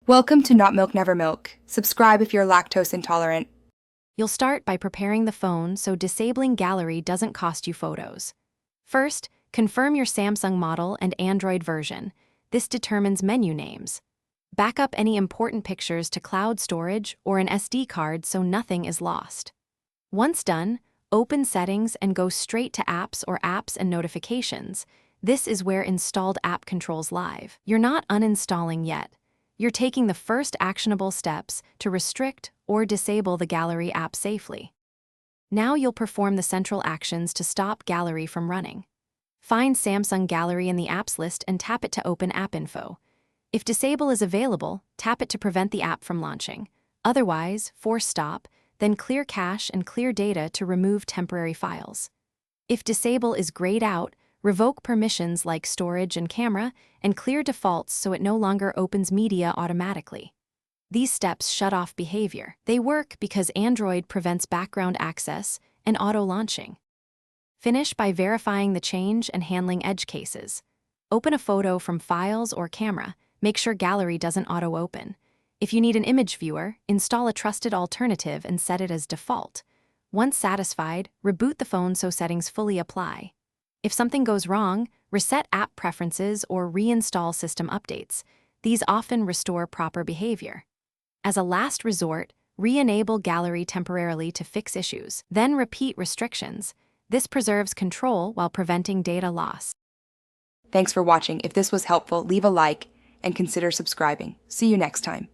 Welcome to Not Milk Never Milk. Subscribe if you're lactose intolerant. You'll start by preparing the phone so disabling gallery doesn't cost you photos. First, confirm your Samsung model and Android version. This determines menu names. Back up any important pictures to cloud storage or an SD card so nothing is lost. Once done, open Settings and go straight to Apps or Apps and Notifications. This is where installed app controls live. You're not uninstalling yet. You're taking the first actionable steps to restrict or disable the gallery app safely. Now you'll perform the central actions to stop gallery from running. Find Samsung Gallery in the apps list and tap it to open App Info. If Disable is available, tap it to prevent the app from launching. Otherwise, force stop, then clear cache and clear data to remove temporary files. If Disable is grayed out, revoke permissions like storage and camera, and clear defaults so it no longer opens media automatically. These steps shut off behavior. They work because Android prevents background access and auto-launching. Finish by verifying the change and handling edge cases. Open a photo from Files or Camera. Make sure Gallery doesn't auto-open. If you need an image viewer, install a trusted alternative and set it as default. Once satisfied, reboot the phone so settings fully apply. If something goes wrong, reset app preferences or reinstall system updates. These often restore proper behavior. As a last resort, re-enable Gallery temporarily to fix issues. Then repeat restrictions. This preserves control while preventing data loss. Thanks for watching. If this was helpful, leave a like and consider subscribing. See you next time.